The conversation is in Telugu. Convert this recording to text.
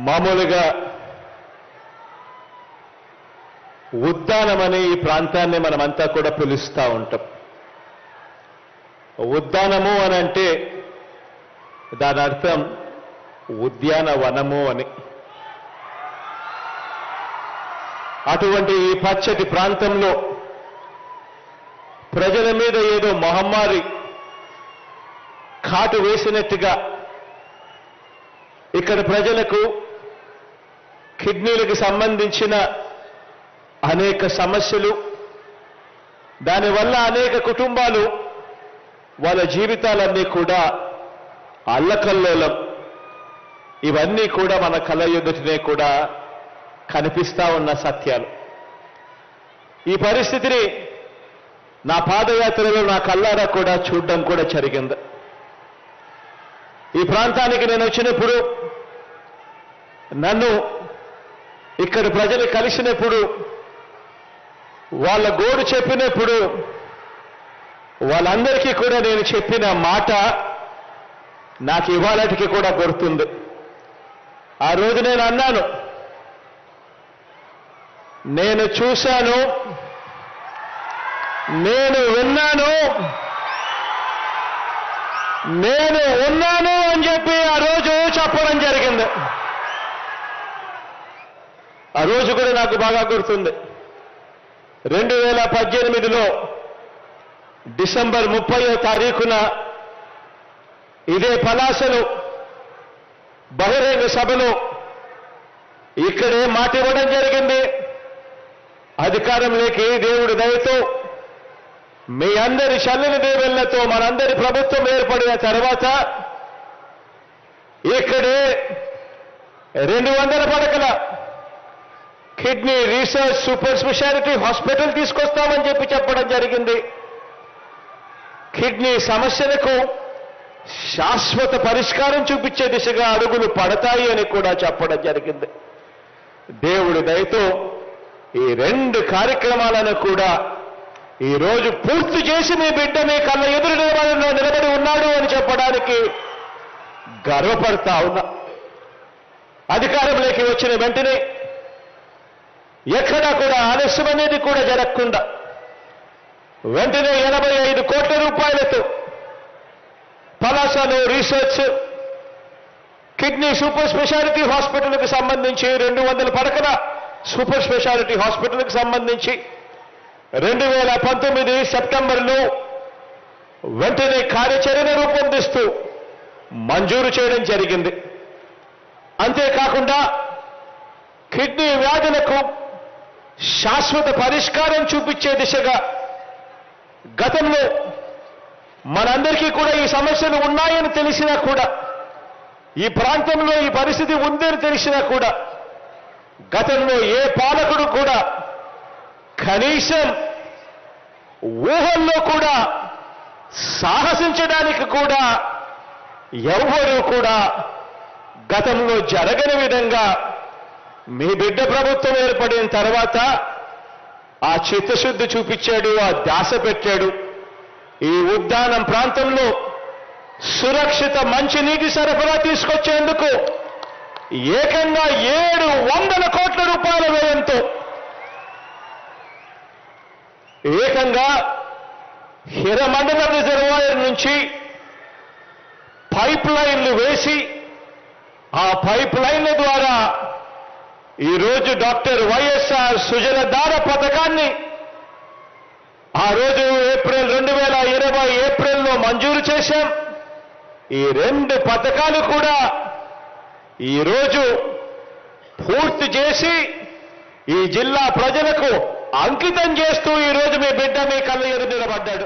మామూలుగా ఉద్దానమని ఈ ప్రాంతాన్ని మనమంతా కూడా పిలుస్తూ ఉంటాం. ఉద్దానము అని అంటే దాని అర్థం ఉద్యానవనము అని. అటువంటి ఈ పచ్చటి ప్రాంతంలో ప్రజల మీద ఏదో మహమ్మారి కాటు వేసినట్టుగా ఇక్కడ ప్రజలకు కిడ్నీలకు సంబంధించిన అనేక సమస్యలు, దానివల్ల అనేక కుటుంబాలు వాళ్ళ జీవితాలన్నీ కూడా అల్లకల్లోలం, ఇవన్నీ కూడా మన కళ్ళ ఎదుటనే కూడా కనిపిస్తా ఉన్న సత్యాలు. ఈ పరిస్థితిని నా పాదయాత్రలో నా కళ్ళారా కూడా చూడడం కూడా జరిగింది. ఈ ప్రాంతానికి నేను వచ్చినప్పుడు, నన్ను ఇక్కడ ప్రజలు కలిసినప్పుడు, వాళ్ళ గోడు చెప్పినప్పుడు వాళ్ళందరికీ కూడా నేను చెప్పిన మాట నాకు ఇవాళటికి కూడా గుర్తుంది. ఆ రోజు నేను అన్నాను, నేను చూశాను, నేను విన్నాను, నేను ఉన్నాను అని చెప్పి ఆ రోజు చెప్పడం జరిగింది. ఆ రోజు కూడా నాకు బాగా గుర్తుంది. 2018లో డిసెంబర్ 30వ తారీఖున ఇదే పలాసలో బహిరంగ సభలో ఇక్కడే మాట ఇవ్వడం జరిగింది. అధికారంలోకి దేవుడి దయతో మీ అందరి చల్లని దేవుళ్లతో మనందరి ప్రభుత్వం ఏర్పడిన తర్వాత ఇక్కడే 200 పడకల kidney research super speciality hospital తీసుకొస్తామని చెప్పడం జరిగింది. కిడ్నీ సమస్యలకు శాశ్వత పరిష్కారం చూపించే దిశగా అడుగులు పడతాయి అని కూడా చెప్పడం జరిగింది. దేవుడి దయతో ఈ 2 కార్యక్రమాలను కూడా ఈరోజు పూర్తి చేసి మీ బిడ్డ మీ కళ్ళ ఎదురు నిలబడి ఉన్నాడు అని చెప్పడానికి గర్వపడతా ఉన్నా. అధికారంలోకి వచ్చిన వెంటనే ఎక్కడా కూడా ఆలస్యం అనేది కూడా జరగకుండా వెంటనే 85 కోట్ల రూపాయలతో పలాసలో రీసెర్చ్ కిడ్నీ సూపర్ స్పెషాలిటీ హాస్పిటల్కి సంబంధించి 200 పడకల సూపర్ స్పెషాలిటీ హాస్పిటల్కి సంబంధించి 2019 సెప్టెంబర్లో వెంటనే కార్యాచరణ రూపొందిస్తూ మంజూరు చేయడం జరిగింది. అంతేకాకుండా కిడ్నీ వ్యాధులకు శాశ్వత పరిష్కారం చూపించే దిశగా గతంలో మనందరికీ కూడా ఈ సమస్యలు ఉన్నాయని తెలిసినా కూడా, ఈ ప్రాంతంలో ఈ పరిస్థితి ఉందని తెలిసినా కూడా గతంలో ఏ పాలకుడు కూడా కనీసం ఊహల్లో కూడా సాహసించడానికి కూడా ఎవరూ కూడా గతంలో జరగని విధంగా మీ బిడ్డ ప్రభుత్వం ఏర్పడిన తర్వాత ఆ చిత్తశుద్ధి చూపించాడు, ఆ ధ్యాస పెట్టాడు. ఈ ఉద్దానం ప్రాంతంలో సురక్షిత మంచినీటి సరఫరా తీసుకొచ్చేందుకు ఏకంగా 700 కోట్ల రూపాయల వ్యయంతో ఏకంగా హిరమండల రిజర్వాయర్ నుంచి పైప్ లైన్లు వేసి ఆ పైప్ లైన్ల ద్వారా ఈరోజు డాక్టర్ వైఎస్ఆర్ సుజలధార పథకాన్ని ఆ రోజు 2020 ఏప్రిల్లో మంజూరు చేశాం. ఈ 2 పథకాలు కూడా ఈరోజు పూర్తి చేసి ఈ జిల్లా ప్రజలకు అంకితం చేస్తూ ఈరోజు మీ బిడ్డ మీ కళ్ళ ఎదురు నిలబడ్డాడు.